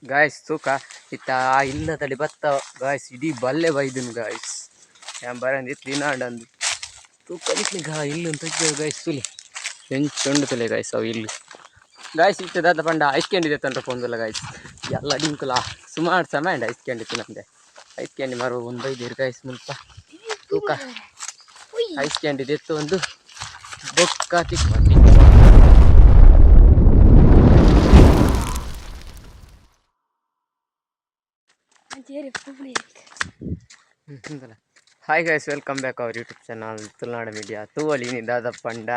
Guys ತೂಕ ಇತ್ತ ಇಲ್ಲದಲ್ಲಿ ಬತ್ತ ಗಾಯ್ಸ್ ಇಡೀ ಬಲ್ಲೆ ಬೈದನು ಗಾಯ್ಸ್ ಬರಂದಿತ್ತು ದಿನಾಡಂದು ತೂಕ ಗಾ ಇಲ್ಲು ಅಂತ ಗಾಯ್ಸ್ ತುಲಿ ಎಂಚೊಂಡುತ್ತಲೆ ಗಾಯ್ಸ್ ಅವು ಇಲ್ಲು ಗಾಯ್ಸ್ ಇತ್ತು ದಾದ ಪಂಡ ಐಸ್ಕೊಂಡಿದೆ ತಂಡ್ರೆ ಪೊಂದಲ್ಲ ಗಾಯ್ಸ್ ಎಲ್ಲ ಡಿಂಕುಲ ಸುಮಾರು ಸಮಯ ಐಸ್ಕೊಂಡಿತ್ತು ನಮಗೆ ಐಸ್ಕೊಂಡಿ ಮರು ಒಂದು ಬೈದಿರು ಗಾಯ್ಸ್ ಮುಲ್ಪ ತೂಕ ಐಸ್ಕೊಂಡಿದೆ ಎತ್ತು ಒಂದು ಬೊಕ್ಕ ತಿಕ್ಕೊಂಡು hi guys welcome back our YouTube channel Tulunadu media ತೂವಲಿನಿ ದಾದ ಪಂಡ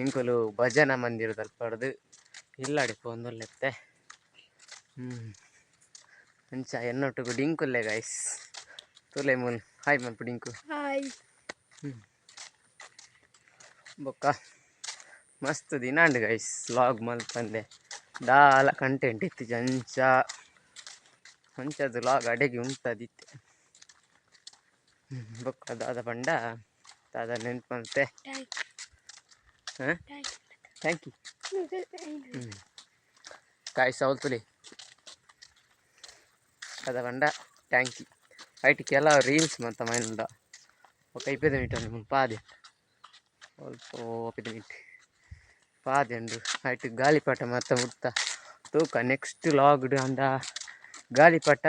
ಇಂಕುಲು ಭಜನ ಮಂದಿರದಲ್ಲಿ ಪಡೆದು ಇಲ್ಲಾಡಿ ಪೋಂದುಲ್ಲೆತ್ತೆ ಅಂಚ ಎನ್ನೊಟ್ಟಿಗೂ ಡಿಂಕುಲ್ಲೆ ಗೈಸ್ ತುಲೆ ಮುಲ್ ಹಾಯ್ ಮಲ್ಪ ಡಿಂಕು ಹಾಯ್ ಬೊಕ್ಕ ಮಸ್ತ್ ದಿನಾಂಡು ಗೈಸ್ ವ್ಲಾಗ್ ಮಲ್ಪಂದೆ ದಾಲ ಕಂಟೆಂಟ್ ಇತ್ತು ಅಂಚ ಅಂಚದು ವ್ಲಾಗ್ ಅಡೆಗೆ ಉಂಟದಿತ್ತೆ ಬೊಕ್ಕ ದಾದ ಪಂಡ ದಾದ ನೆನ್ಪು ಮಲ್ತೆ ಹಾಂ ಥ್ಯಾಂಕ್ ಯು ಕಾಯಿ ಸೌಲ್ತುಲಿ ದಾದ ಪಂಡ ಥ್ಯಾಂಕ್ ಯು ಐಟಿ ಕೆಲವು ರೀಲ್ಸ್ ಮತ್ತು ಮೈಂಡ ఒక 5 ನಿಮಿಷ ನಿಮ್ಮ ಪಾದೆ ಸ್ವಲ್ಪ 5 ನಿಮಿಷ ಪಾದೆ ಉಂಡು ಐಟಿ ಗಾಳಿಪಟ ಮತ್ತು ಮುಟ್ಟ ತೂಕ ನೆಕ್ಸ್ಟ್ ಲಾಗ್ಡು ಅಂದ ಗಾಳಿಪಟ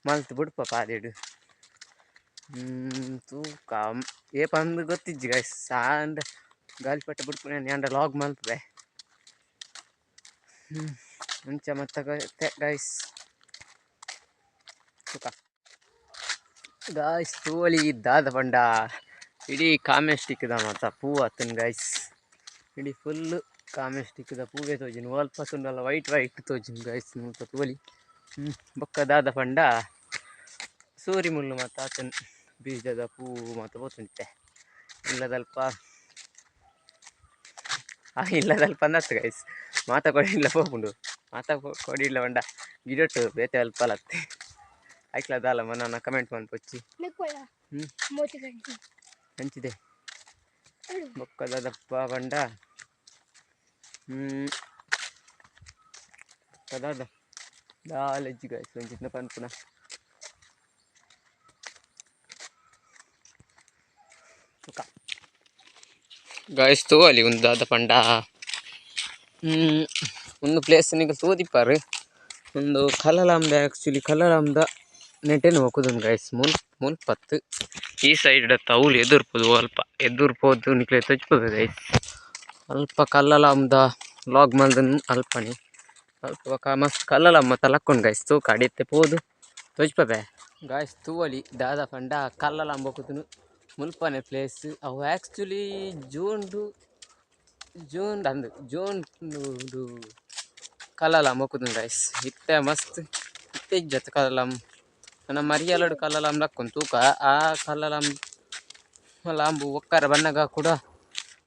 ಮಲ್ತು ಬಿಡ್ಪ ಪಾದೆಡು ತೂಕ ಏ ಪಂದು ಗೊತ್ತಿಜ್ಜಿ ಗೈಸ್ ಅಂದ ಗಾಳಿಪಟ ಬಿಡ್ಪು ಅಂಡ ಲಾಗ್ ಮಲ್ಪೆ ಮುಂಚ ಮತ್ತೆ ಗೈಸ್ ತೂಕ ಗಾಯ್ಸ್ ತೂವಲಿ ದಾದ ಪಂಡ ಇಡೀ ಕಾಮೆಸ್ಟಿಕ್ದ ಮಾತ ಪೂ ಆತನ್ ಗೈಸ್ ಇಡೀ ಫುಲ್ಲು ಕಾಮೆಸ್ಟಿಕ್ದ ಪೂವೇ ತೋಜಿನ ಅಲ್ಪ ತುಂಡಲ್ಲ ವೈಟ್ ತೋಜಿನ ಗೈಸ್ ಮುಲ್ಪ ತೂವಲಿ ಬೊಕ್ಕ ದಾದ ಪಂಡ ಸೂರಿ ಮುಳ್ಳು ಮತ್ತು ಆತನ ಬೀಜದ ಪೂ ಮತ್ತು ಬೋತುಂಟೆ ಇಲ್ಲದಲ್ಪ ಇಲ್ಲದಲ್ಪ ಅಂದತ್ತು ಗೈಸ್ ಮಾತಾಕೊಡಿಲ್ಲ ಪೋಪುಂಡು ಮಾತಾಕೊಡಿಲ್ಲ ಪಂಡ ಗಿಡಟ್ಟು ಬೇತೆ ಅಲ್ಪ ಅಲತ್ತೆ ಆಯ್ಕ್ಲದಲ್ಲ ನನ್ನ ಕಮೆಂಟ್ ಮನ್ಪೊಚ್ಚಿ ಹಂಚಿದೆ ಬೊಕ್ಕದಪ್ಪ ಪಂಡ ಕದಾದ ದಾಲೆಜ್ಜಿ ಗಾಯ್ಸ್ ಒಂಚಿನ ಪನ್ಪುನ ಗಾಯ್ಸ್ ತೂವಲಿ ಒಂದು ದಾದ ಪಂಡ ಒಂದು ಪ್ಲೇಸ್ ನಿಗ ತೋದಿಪ್ಪಾರು ಒಂದು ಕಲ್ಲಲಾಮ್ದ ಆ್ಯಕ್ಚುಲಿ ಕಲ್ಲಲಾಮ್ದ ನೆಟೆನು ಹೋಗುದೊಂದು ಗೈಸ್ ಮುಲ್ಪತ್ತು ಈ ಸೈಡ್ ತೌಲು ಎದುರ್ಪೋದು ಅಲ್ಪ ಎದುರ್ಪೋದು ನಿಕ್ಲೆ ತಜ್ಪೋದು ಗೈಸ್ ಅಲ್ಪ ಕಲ್ಲಲಾಮ್ದ ಲಾಗ್ ಮಲ್ದನು ಅಲ್ಪನಿ ಅಲ್ಪ ಮಸ್ತ್ ಕಲ್ಲಲಮ್ಮ ತಲಕ್ಕೊಂಡು ಗೈಸ್ ತೂಕ ಅಡಿತ್ತೆ ಪೋದು ತಜ್ಪಬೆ ಗಾಯ್ಸ್ ತೂವಲಿ ದಾದ ಪಂಡ ಕಲ್ಲಲಾಂಬ ಹೋಗುದನು ಮುಲ್ಪನೆ ಪ್ಲೇಸ್ ಅವು ಆ್ಯಕ್ಚುಲಿ ಜೂನ್ ಕಲ್ಲಲಾಂಬ ಹೋಗುದು ಗೈಸ್ ಇತ್ತೆ ಮಸ್ತ್ ಇತ್ತೆ ಇಜ್ಜತ್ ಕಲ್ಲಲಾಂಬ ನನ್ನ ಮರಿಯಲಡು ಕಲ್ಲಲಾಂಬ ಲಕ್ಕೊಂಡು ತೂಕ ಆ ಕಲ್ಲಲಾಂಬ ಲಾಂಬು ಒಕ್ಕರ ಬಣ್ಣಗ ಕೂಡ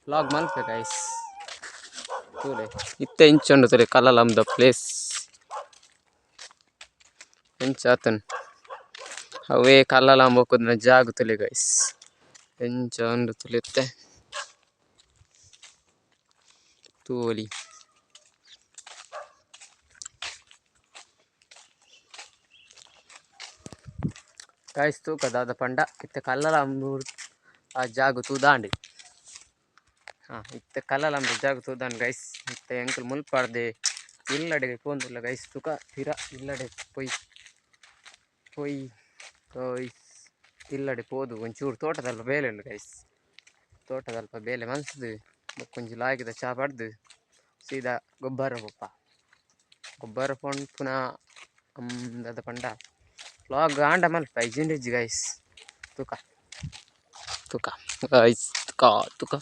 ಲಾಗ್ ಮಲ್ಪೆ ಗೈಸ್ ತೂಲೆ ಇತ್ತೆ ಇಂಚುಂಡು ತೂಲೆ ಕಲ್ಲಲಾಂಬದ ಪ್ಲೇಸ್ ಎಂಚ ಆತನ್ ಅವೇ ಕಲ್ಲಲಾಂಬ ಹೋಗುದನ್ನ ಜಾಗ ತುಲೆ ಗೈಸ್ ಎಂಚ ಉಂಡು ತುಲಿಯುತ್ತೆ ತೂವಲಿ ಗಾಯ್ಸ್ ತೂಕ ದಾದ ಪಂಡ ಇತ್ತೆ ಕಲ್ಲಲಾಂಬ ಆ ಜಾಗ ತೂದಾಂಡು ಇತ್ತೆ ಕಲ್ಲಲಾಂಬ ಜಾಗ ತೂದಾಂಡು ಗೈಸ್ ಇತ್ತೆ ಎಂಕಲ್ ಮುಲ್ಪಾಡ್ದೆ ಇಲ್ಲಡೆ ಪೋಂದಿಲ್ಲ ಗೈಸ್ ತೂಕ ತೀರ ಇಲ್ಲಡೆ ಪೊಯ್ ಇಲ್ಲಡೆ ಪೋದು ಒಂಚೂರು ತೋಟದಲ್ಪ ಬೇಲೆ ಉಂಡು ಗೈಸ್ ತೋಟದಲ್ಪ ಬೇಲೆ ಮನ್ಸದು ಕೊಂಚ ಲಾಯ್ಕಿದ ಚಾ ಪಡ್ದು ಸೀದಾ ಗೊಬ್ಬರ ಪೊಂಡು ಪುನಃ ದಾದ ಪಂಡ ವ್ಲಾಗ್ ಆಂಡ ಮಲ್ಪ ಐಜಿಂಡಿಜ್ಜಿ ಗೈಸ್ ತೂಕ ಗೈಸ್ ತೂಕ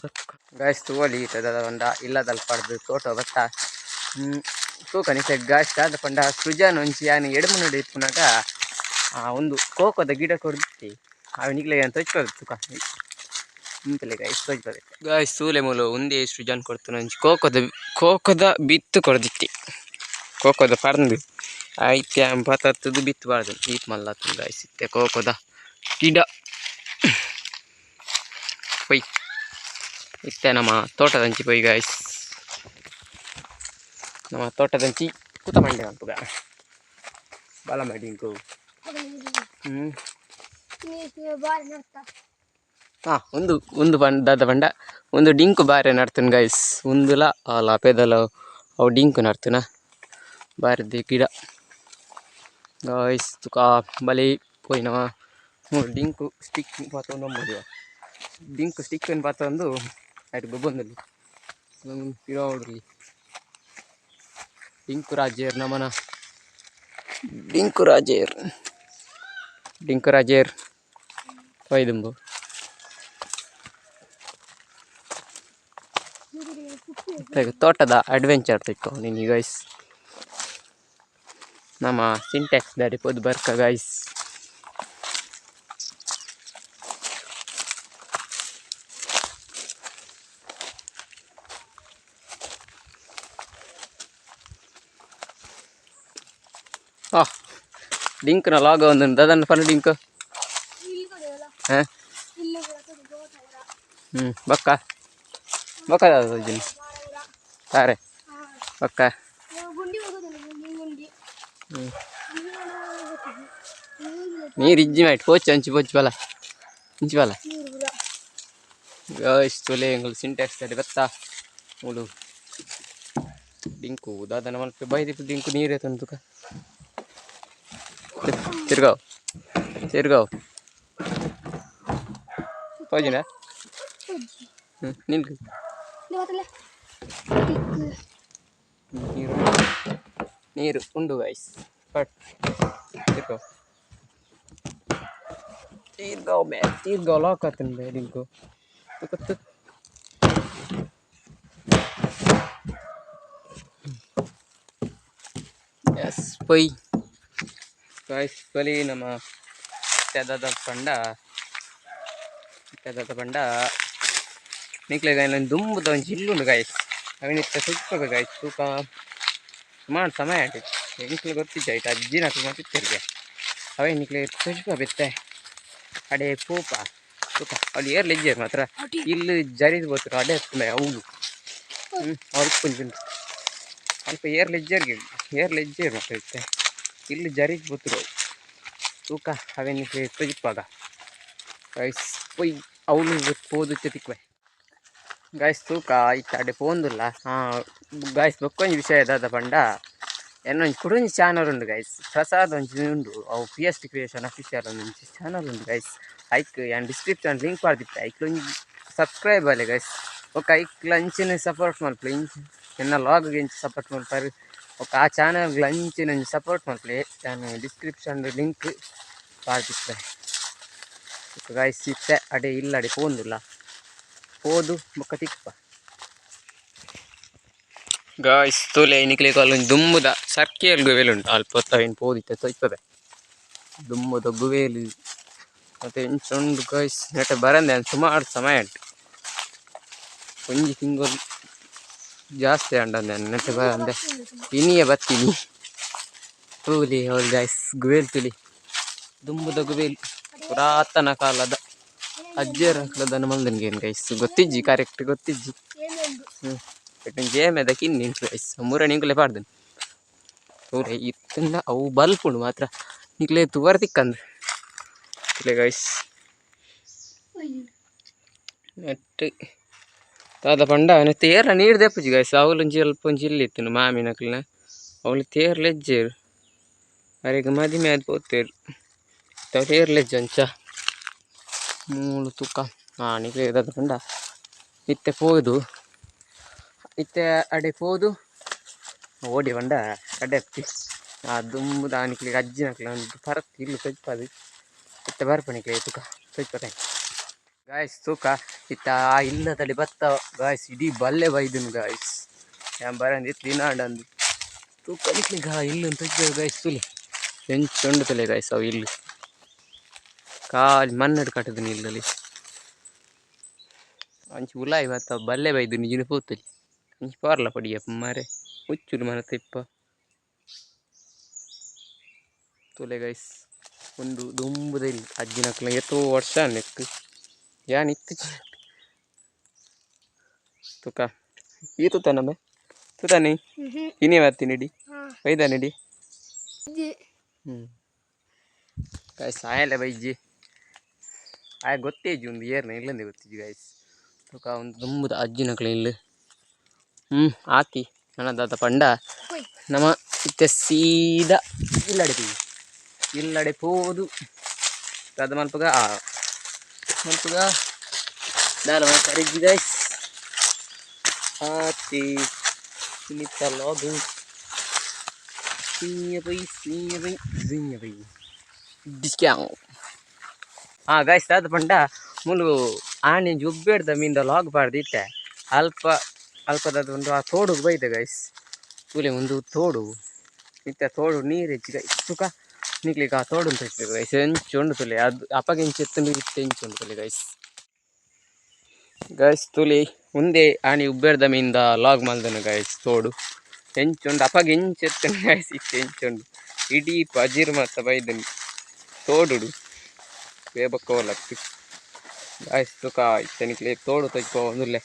ಗಾಯ್ಸ್ ತೂವಲಿ ದಾದ ಪಂಡ ಇಲ್ಲದಲ್ಲಿ ಪಡ್ದು ತೋಟ ಬತ್ತ ತೂಕ ನಿಕ್ಕೆ ಗಾಯ್ಸ್ ದಾದ ಪಂಡ ಸೃಜನ್ ಒಂಚಿ ಯಾನು ಎಡಮುನಡು ಇಪ್ಪುನಾಗ ಒಂದು ಕೋಕೋದ ಗಿಡ ಕೊಡ್ತಿ ಅವನಿಗ್ಲೆ ಅಂತ ತೋಚ್ಬೋದು ತೂಕ ಇಂತಲೆ ಗೈಸ್ ತೋಚ್ಬೋದು ಗಾಯ್ಸ್ ತೂಲೆ ಮೂಲು ಒಂದೇ ಸೃಜನ್ ಕೊಡ್ತಾನೆ ಒಂಚಿ ಕೋಕೋದ ಬಿತ್ತು ಕೊಡ್ದಿತ್ತಿ ಕೋಕೋದ ಪರ್ಂದು ಆಯ್ತು ಪತ್ತದ್ದು ಬಿತ್ತಬಾರ್ದು ಈತ್ ಮಲ್ಲತ್ತು ಗಾಯ್ಸ್ ಇತ್ತೆ ಕೋಕೋದ ಗಿಡ ಪೊಯ್ ಇತ್ತೆ ನಮ್ಮ ತೋಟದಂಚಿ ಪೊಯ್ ಗಾಯ್ಸ್ ನಮ್ಮ ತೋಟದಂಚಿ ಕೂತ ಮಂಡೆ ಅಂತುಗ ಬಾಲ ಮಾಡಿ ಇಂಕು ಹಾಂ ಒಂದು ಬಂಡದ ಬಂಡ ಒಂದು ಡಿಂಕು ಬಾರೆ ನಡ್ತೀನಿ ಗೈಸ್ ಒಂದುಲ ಅಲ್ಲ ಪೆದಲ ಅವು ಡಿಂಕು ನಡ್ತೀನ ಬಾರದಿ ಗಿಡ ಗೈಸ್ ತುಕ ಬಲಿ ಪೋಯಿನವ ಡಿಂಕು ಸ್ಟಿಕ್ ಪಾತ ನಂಬೋದು ಡಿಂಕು ಸ್ಟಿಕ್ ಏನು ಪಾತ ಒಂದು ಆಯ್ತು ಗೊಬ್ಬಂದಲ್ಲಿ ಗಿಡ ಡಿಂಕು ರಾಜೇರ್ ನಮನ ಡಿಂಕು ರಾಜೇರ್ ಒಯ್ದುಂಬು ತೋಟದ ಅಡ್ವೆಂಚರ್ ತಿಕ್ಕೋ ನೀನು ಗೈಸ್ ನಮ್ಮ ಸಿಂಟ್ಯಾಕ್ಸ್ ದಾಡಿ ಪೋದು ಬರ್ಕ ಗೈಸ್ ಡಿಂಕ್ನ ಲಾಗ ಒಂದು ದದನ್ನ ಪನ ಡಿಂಕ್ ಹಾಂ ಬಕ್ಕ ಸಾರೆ ಬಕ್ಕ ನೀರು ಇಜ್ಜಿ ಮಾಡಿ ಪೋಚು ಹಂಚಿ ಬಲ ಎಷ್ಟು ಎಂಗಳು ಸಿಂಟ್ಯಾಕ್ಸ್ ತಡಿ ಬತ್ತಾ ಮೂಲು ಡಿಂಕು ದಾದನ ಮಲ್ಪೆ ಬೈದಿಪ್ಪು ಡಿಂಕು ನೀರೇ ತಂದುಕ ತಿರ್ಗಾವ್ ಹೋಜಿನ ನಿಲ್ಕು ನೀರು ಉಂಡು ಗೈಸ್ ಬಟ್ ತೀರ್ಗಾವ್ ಲಾಕ್ ಆತನ ಬೇ ಡಿಂಕು ತುಕತ್ತು ಎಸ್ ಪೈ ಗೈಸ್ ಬಲಿ ನಮ್ಮ ತೆದದ ಪಂಡ ನಿಕ್ಲೆಗ ನಾನು ದುಂಬುದ ಒಂದು ಜಿಲ್ಲುಂಡು ಗಾಯ್ಸ್ ಅವನಿತ್ತ ಸುತ್ತಬೇಕು ಗಾಯ್ಸ್ ತೂಕ ಸುಮಾರು ಸಮಯ ಆಟಿತ್ತು ನಿಕ್ಲೆ ಗೊತ್ತಿದ್ದ ಆಯ್ತು ಅಜ್ಜಿನ ಮತ್ತಿತ್ತರಿಗೆ ಅವೇ ನಿಕ್ಲೆ ಸುಲ್ಪ ಬೆತ್ತೆ ಅಡೆ ಪೂಪ ತೂಕ ಅಲ್ಲಿ ಏರ್ಲಿ ಇಜ್ಜೆ ಮಾತ್ರ ಇಲ್ಲಿ ಜರಿದು ಬೋತರು ಅಡೆ ತುಂಬ ಅವಳು ಅವ್ರಿಗೆ ಕುಂಜು ಸ್ವಲ್ಪ ಏರ್ಲಿಜ್ಜೆ ಮಾತ್ರ ಇತ್ತೆ ಇಲ್ಲಿ ಜರಿದು ಬೋತರು ತೂಕ ಅವೇ ನಿಕ್ಲೆ ತುಜಿಪ್ಪಾಗ ಗೈಸ್ ಪೊಯ್ ಅವಳು ಪೋದುತ್ತೆ ತಿಕ್ವೆ ಗಾಯ್ಸ್ ತೂಕ ಇತ್ತ ಅಡೆ ಪೋಂದುಲ್ಲ ಗಾಯ್ಸ್ ಬೊಕ್ಕೊಂಜಿ ವಿಷಯ ದಾದ ಪಂಡ ಎನ್ನೊಂಜಿ ಕುಡೊಂಜಿ ಚಾನಲ್ ಉಂಡು ಗೈಸ್ ಪ್ರಸಾದ್ ಒಂಜಿ ಉಂಡು ಅವು PST ಕ್ರಿಯೇಷನ್ ಅಫಿಷಿಯಲ್ ಒಂಜಿ ಚಾನಲ್ ಉಂಡು ಗೈಸ್ ಐಕ್ ಏನು ಡಿಸ್ಕ್ರಿಪ್ಷನ್ ಲಿಂಕ್ ಪಾಡ್ದಿತ್ತೆ ಐಕ್ಲೊಂಜಿ ಸಬ್ಸ್ಕ್ರೈಬ್ ಆಲೆ ಗೈಸ್ ಒಕ್ಕ ಐಕ್ಲ ಅಂಚಿನ ಸಪೋರ್ಟ್ ಮಲ್ಪಲೆ ಎನ್ನ ಲಾಗ್ಗೆ ಇಂಚ ಸಪೋರ್ಟ್ ಮಲ್ಪರು ಒಕ್ಕ ಆ ಚಾನಲ್ಗೆ ಅಂಚಿನ ಸಪೋರ್ಟ್ ಮಲ್ಪಲೆ ನಾನು ಡಿಸ್ಕ್ರಿಪ್ಷನ್ ಲಿಂಕ್ ಪಾಡ್ದಿತ್ತೆ ಗಾಯ್ಸ್ ಇತ್ತೆ ಅಡೆ ಇಲ್ಲ ಅಡೆ ಪೋಂದುಲ್ಲ ಪೋದು ಬೊಕ್ಕ ತಿಕ್ಕ ಗಾಯ್ಸ್ ತೋಲೆ ನಿಕ್ಲೆ ಕಾಲೊಂದು ದುಂಬುದ ಸರ್ಕೇಲ್ ಗುವೇಲು ಉಂಟು ಅಲ್ಪ ಹೊತ್ತ ಪೋದಿತ್ತೆ ತೊಯ್ಪದೆ ದುಂಬುದ ಗುವೇಲು ಮತ್ತೆ ಇಂಚೊಂದು ಗಾಯ್ಸ್ ನೆಟ್ಟೆ ಬರಂದೆ ಸುಮಾರು ಸಮಯ ಉಂಟು ಒಂಜಿ ತಿಂಗಳು ಜಾಸ್ತಿ ಅಂಡಂದೆ ನೆಟ್ಟೆ ಬರಂದೆ ಇನಿಯೇ ಬತ್ತೀನಿ ತೂಲಿ ಅವ್ರು ಗಾಯ್ಸ್ ಗುವೇಲ್ ತುಲಿ ದುಂಬುದ ಗುವೇಲು ಪುರಾತನ ಕಾಲದ ಅಜ್ಜಿಯರ ಕಾಲದ ಮಲ್ದನ್ಗೇನು ಗೈಸ್ ಗೊತ್ತಿಜ್ಜಿ ಕರೆಕ್ಟ್ ಗೊತ್ತಿಜ್ಜಿ ಜೇಮೆದ ಕಿನ್ನಿ ಗೈಸ್ ಮೂರ ನಿಂಕುಲೆ ಪಾಡ್ದನು ತೂರೆ ಇತ್ತಂದ ಅವು ಬಲ್ಪುಂಡು ಮಾತ್ರ ನಿಕ್ಲೆ ತುವರ್ ತಿಕ್ಕಂದ್ರೆ ಇಲ್ಲೇ ಗೈಸ್ ನೆಟ್ಟು ದಾದ ಪಂಡ ಅವನ ತೇರ್ಲ ನೀರು ದೆಪ್ಪುಜಿ ಗೈಸ್ ಅವಲೊಂಜಿ ಅಲ್ಪ ಒಂಜಿ ಇಲ್ಲಿತ್ತು ಮಾಮಿನಕ್ಲನ ಅವಳು ತೇರ್ಲೆಜ್ಜೇರು ಅವರಿಗೆ ಮದಿಮೆ ಅದು ಪೋತೇರು ತೇರ್ಲೆಜ್ಜ ಅಂಚ ಮೂಳು ತುಕ ನಿಕ್ಲೆ ದಾದ ಪಂಡ ಇತ್ತೆ ಪೋದು ಇತ್ತೆ ಅಡೆ ಪೋದು ಓಡಿ ಬಂಡ ಅಡೆ ಹತ್ತಿ ದುಂಬು ದಾನಿಕ್ಲಿಗೆ ಅಜ್ಜಿನಕ್ಲ ಒಂದು ಪರತ್ತು ಇಲ್ಲು ತೊಯ್ಪದು ಇತ್ತ ಬರ್ಪಣಿಕ್ಲೆ ತುಕ ತೊಯ್ಪಕಾಯಿ ಗಾಯ್ಸ್ ತೂಕ ಇತ್ತ ಆ ಇಲ್ಲದಲ್ಲಿ ಬತ್ತ ಗಾಯ್ಸ್ ಇಡೀ ಬಲ್ಲೆ ಬೈದನು ಗಾಯ್ಸ್ ഞാൻ ಬರಂದಿತ್ತು ದಿನಾಡಂದು ತೂಕ ನಿಕ್ಲಿಗ ಇಲ್ಲು ತೊಯ್ಪದು ಗಾಯ್ಸ್ ತುಲಿ ಎಂಚೊಂಡು ತಲೆ ಗಾಯ್ಸ್ ಅವು ಇಲ್ಲು ಕಾಲಿ ಮಣ್ಣಡು ಕಟ್ಟದನು ಇಲ್ಲಲ್ಲಿ ಅಂಚು ಉಲಾಯಿ ಮತ್ತು ಬಲ್ಲೆ ಬೈದು ನಿಜಿನ ಪೋತಲಿ ಅಂಚು ಪಾರ್ಲ ಪಡಿಯಪ್ಪ ಮಾರೆ ಹುಚ್ಚುಲು ಮನ ತಿಪ್ಪ ತುಲೆ ಗೈಸ್ ಒಂದು ದುಂಬುದ ಇಲ್ಲ ಅಜ್ಜಿನಕ್ಲ ಎತ್ತೋ ವರ್ಷ ನೆಕ್ಕು ಯಾನ್ ಇತ್ತು ತುಕ ಈತು ತನಮೆ ತುತಾನಿ ಇನಿ ಬರ್ತಿ ನಡಿ ಬೈದ ನಡಿ ಗಾಯ್ಸ್ ಆಯಲ್ಲ ಬೈಜಿ ಆಯ ಗೊತ್ತೇಜಿ ಒಂದು ಏರ್ನ ಇಲ್ಲಂದೆ ಗೊತ್ತಿಜಿ ಗಾಯ್ಸ್ ತುಕ ಒಂದು ತುಂಬುದ ಅಜ್ಜಿನ ಕ್ಲೀನ್ ಹಾಕಿ ನನ್ನದಾದ ಪಂಡ ನಮ್ಮ ಇತ್ತೆ ಸೀದಾ ಇಲ್ಲಡೆ ಪೋದು ಅದು ಮಲ್ಪಗ ದಾರ ಕರಿಜಿ ಗಾಯ್ಸ್ ಹಾಕಿ ಸುನಿತ ಲಾಗು ಗಾಯ್ಸ್ ಅದು ಪಂಡ ಮುಲು ಆನೆ ಜುಬ್ಬೇಡ್ದ ಮೀಂದ ಲಾಗ್ ಪಾಡ್ದಿಟ್ಟೆ ಅಲ್ಪದ ಒಂದು ಆ ತೋಡುಗೆ ಬೈದೆ ಗೈಸ್ ತುಲೆ ಒಂದು ತೋಡು ಇತ್ತ ತೋಡು ನೀರು ಹೆಚ್ಚಿ ಗೈಸ್ ಸುಖ ನಿಕ್ಲಿಕ್ಕೆ ಆ ತೋಡು ಅಂತ ಹೆಚ್ಚಿದೆ ಗೈಸ್ ಹೆಂಚುಂಡು ತುಲೆ ಅದು ಅಪ್ಪಗೆಂಚು ಎತ್ತುಂಡು ಇತ್ತು ಹೆಂಚುಂಡು ತುಲೆ ಗೈಸ್ ತುಲೆ ಮುಂದೆ ಆನೆ ಉಬ್ಬೇಡ್ದ ಮೀಂದ ಲಾಗ್ ಮಲ್ದನು ಗೈಸ್ ತೋಡು ಹೆಂಚುಂಡು ಅಪ್ಪಗೆ ಹೆಂಚು ಎತ್ತನು ಗೈಸ್ ಇತ್ತು ಹೆಂಚುಂಡು ಇಡೀ ಪಜಿರ್ ಮತ್ತು ಬೈದನು ತೋಡುಡು ಬೇಬಕ್ಕೋಲತ್ತು ಗಾಯ್ಸ್ ಸುಖ ಇತ್ತ ನಿಕ್ಲೆ ತೋಡು ತೆಗ್ಕೋ ಒಂದುಲ್ಲೆ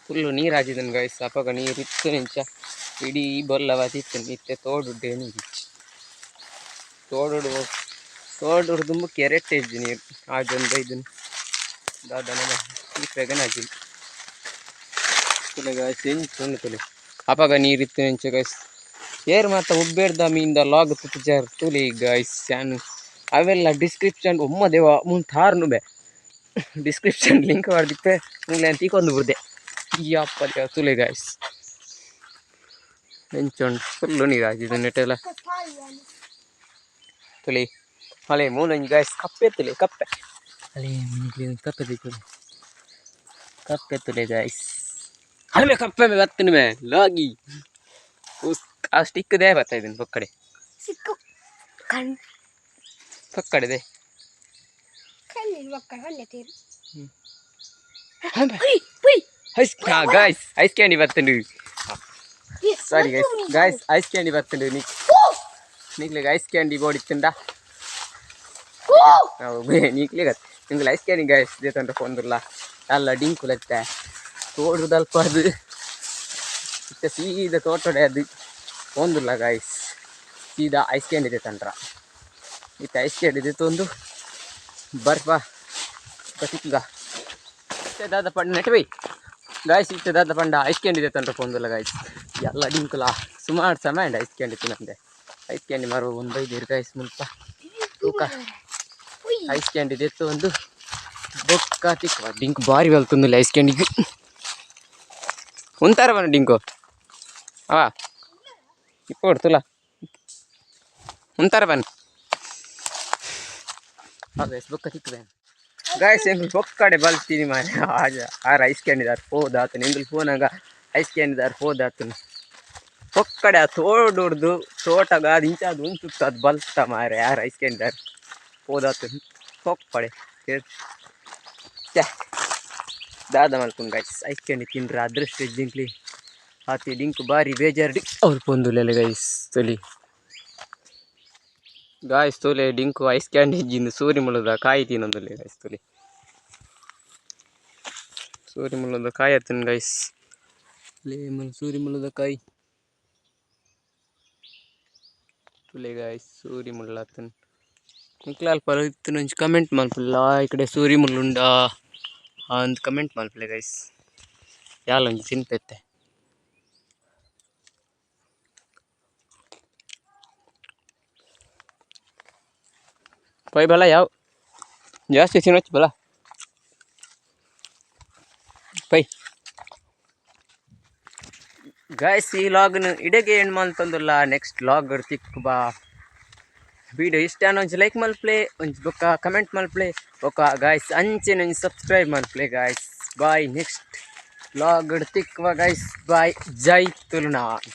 ಫುಲ್ಲು ನೀರು ಹಾಕಿದನು ಗಾಯ್ಸ್ ಅಪ್ಪಗ ನೀರು ಇತ್ತು ನಿಂಚ ಇಡೀ ಬೊಲ್ಲವ ತಿತ್ತನು ಇತ್ತೆ ತೋಡುಡ್ಡೆ ನೀರು ತೋಡು ತುಂಬ ಕೆರೆಟ್ಟೆ ಇದ್ದು ನೀರು ಆಜೊಂದು ಬೈದನು ದಾದನ ಇಪ್ಪೆಗನ ಹಾಕಿದ್ದು ತುಲೆ ಗಾಯ್ಸ್ ಹೆಂಚುಂಡು ತುಲೆ ಅಪ್ಪಗ ನೀರಿತ್ತು ನಿಂಚ ಗಾಯ್ಸ್ ಏರ್ ಮಾತ್ರ ಉಬ್ಬೇಡ್ದ ಮೀಂದ ಲಾಗ್ ತುಜಾರ್ ತುಲೆ ಗಾಯ್ಸ್ ನಾನು ಅವೆಲ್ಲ ಡಿಸ್ಕ್ರಿಪ್ಷನ್ ಒಮ್ಮ ದೇವ ಮುಂತಾರು ಬೇ ಡಿಸ್ಕ್ರಿಪ್ಷನ್ ಲಿಂಕ್ ಮಾಡ್ದಿಪ್ಪೆ ಮುಂಗ್ಲೆ ಅಂತ ಈಗೊಂದು ಬುರ್ದೆ ಯಪ್ಪ ತುಲೆ ಗಾಯ್ಸ್ ಹೆಂಚುಂಡು ಫುಲ್ಲು ನೀರು ಹಾಕಿದ್ದು ನೆಟ್ಟೆಲ್ಲ ತುಲೆ ಹಳೆ ಮೂಲಂಜಿ ಗಾಯ್ಸ್ ಕಪ್ಪೆ ತುಲೆ ಕಪ್ಪೆ ಹಳೆ ಕಪ್ಪೆ ತುಲೆ ಕಪ್ಪೆ ತುಲೆ ಗಾಯ್ಸ್ ಹಳೆ ಕಪ್ಪೆ ಬತ್ತನ ಮೇ ಲಾಗಿ ಆ ಸ್ಟಿಕ್ ದೇ ಬರ್ತಾ ಇದ್ದೀನಿ ಪಕ್ಕಡೆ ಪಕ್ಕಡೆ ಗಾಯ್ಸ್ ಐಸ್ ಕ್ಯಾಂಡಿ ಬರ್ತಂಡು ಸಾರಿ ಗಾಯ್ಸ್ ಐಸ್ ಕ್ಯಾಂಡಿ ಬರ್ತಂಡು ನೀಕ್ಲಿಗೆ ಐಸ್ ಕ್ಯಾಂಡಿ ಬೋಡಿತ್ತುಂಡ ನೀಕ್ಲಿಗೆ ನಿಂಗೆ ಐಸ್ ಕ್ಯಾಂಡಿ ಗಾಯ್ಸ್ ದೇತಂಡ ಫೋನ್ದುಲ್ಲ ಅಲ್ಲ ಡಿಂಕುಲತ್ತೆ ತೋಡುದಲ್ಪ ಅದು ಇತ್ತ ಸೀದಾ ತೋಟಡೆ ಅದು ಫೋನ್ದುಲ್ಲ ಗಾಯ್ಸ್ ಸೀದಾ ಐಸ್ ಕ್ಯಾಂಡಿ ದೇತಂಡ್ರ ಇತ್ತ ಐಸ್ ಕ್ಯಾಂಡಿ ದೇತೊಂದು ಬರ್ಪ ಕತಿಕ್ಗ ದಾದ ಪಂಡ ನೆಟ್ಬೈ ಗಾಯ್ಸ್ ಇತ್ತ ದಾದ ಪಂಡ ಐಸ್ ಕ್ಯಾಂಡಿ ದೇತಂಡ್ರ ಫೋನ್ದುಲ್ಲ ಗಾಯ್ಸ್ ಎಲ್ಲ ಡಿಂಕುಲ ಸುಮಾರು ಸಮಯ ಅಂಡ ಐಸ್ ಕ್ಯಾಂಡಿ ತಿನ್ನಂದೆ ಐಸ್ ಕ್ಯಾಂಡಿ ಮಾರುವ ಒಂದು ಬೈದಿರು ಗಾಯ್ಸ್ ಮುಲ್ಪ ತೂಕ ಐಸ್ ಕ್ಯಾಂಡಿ ದೆತ್ತು ಒಂದು ಬೊಕ್ಕ ತಿಕ್ಕುವ ಡಿಂಕು ಭಾರಿ ಬಲ್ತಂದಿಲ್ಲ ಐಸ್ ಕ್ಯಾಂಡಿಗೆ ಉಂತಾರ ಬನ ಡಿಂಕು ಅವಾ ಇಪ್ಪ ಕೊಡ್ತಲ್ಲ ಉಂತಾರ ಬನ್ ಗಾಯ್ಸ್ ಬೊಕ್ಕ ತಿಕ್ಕುವೆ ಗಾಯ್ಸ್ ಎಂಗ್ಳು ಬೊಕ್ಕಡೆ ಬಲ್ತೀನಿ ಮಾರೆ ಆರ ಐಸ್ ಕ್ಯಾಂಡಿದಾರು ಹೋದಾತನು ಎಂಗ್ಳು ಫೋನಾಗ ಐಸ್ ಕ್ಯಾಂಡಿದಾರು ಹೋದಾತನು ಬೊಕ್ಕಡೆ ಆ ತೋಡುಡ್ದು ತೋಟಗ ಅದು ಇಂಚಾದ ಉಂಟುತ್ತು ಅದು ಬಲ್ತ ಮಾರೆ ಯಾರು ಐಸ್ ಕ್ಯಾಂಡಿದಾರು ಹೋದಾತನು ಹೊಕ್ಕಡೆ ದಾದ ಮಲ್ಕೊಂಡು ಗಾಯ್ಸ್ ಐಸ್ ಕ್ಯಾಂಡಿ ತಿನ್ರ ಅದೃಷ್ಟ ದಿಂಕ್ಲಿ ಆತಿ ಡಿಂಕು ಬಾರಿ ಬೇಜಾರು ಅವ್ರು ಪೊಂದುಲೆಲ್ಲ ಗಾಯ್ಸ್ ತೊಲಿ ಗಾಯ್ಸ್ ತೊಲೆ ಡಿಂಕು ಐಸ್ ಕ್ಯಾಂಡಿ ಇಜ್ಜಿಂದು ಸೂರಿ ಮುಳದ ಕಾಯಿ ತಿನ್ನೊಂದುಲ್ಲೆ ಗಾಯ್ಸ್ ತೊಲಿ ಸೂರಿ ಮುಳದ ಕಾಯಿ ಆತನು ಗಾಯ್ಸ್ ಸೂರಿ ಮುಳದ ಕಾಯಿ ತುಲೆ ಗಾಯ್ಸ್ ಸೂರಿ ಮುಳ್ಳ ಆತನು ನಿಕ್ಲ ಅಲ್ಪ ಇತ್ತು ನಂಚು ಕಮೆಂಟ್ ಮಲ್ಪಲ್ಲ ಈ ಕಡೆ ಸೂರಿ ಮುಳ್ಳುಂಡ ಅಂತ ಕಮೆಂಟ್ ಮಲ್ಪಲೆ ಗೈಸ್ ಯಾಲೊಂಜಿ ತಿನ್ಪೆತ್ತೆ ಪೈ ಬಲ ಯಾವ ಜಾಸ್ತಿ ತಿನ್ನೊಚ್ಚು ಬಲ ಪೈ ಗಾಯ್ಸ್ ಈ ಲಾಗ್ನು ಇಡೆಗೆ ಎಂಡ್ ಮಲ್ತಂದುಲ್ಲ ನೆಕ್ಸ್ಟ್ ಲಾಗ್ ತಿಕ್ಕು ಬಾ ವಿಡಿಯೋ ಇಷ್ಟ ಒಂಚು ಲೈಕ್ ಮಲ್ಪ್ಲೆ ಒಂಚು ಬೊಕ್ಕ ಕಮೆಂಟ್ ಮಲ್ಪ್ಲೆ ಬೊಕ್ಕ ಗಾಯ್ಸ್ ಅಂಚೆನ ಒಂಚು ಸಬ್ಸ್ಕ್ರೈಬ್ ಮಲ್ಪ್ಲೆ ಗಾಯ್ಸ್ ಬಾಯ್ ನೆಕ್ಸ್ಟ್ ಲಾಗ್ ತಿಕ್ಕುವ ಗಾಯ್ಸ್ ಬಾಯ್ ಜೈ ತುಳುನಾಡ್.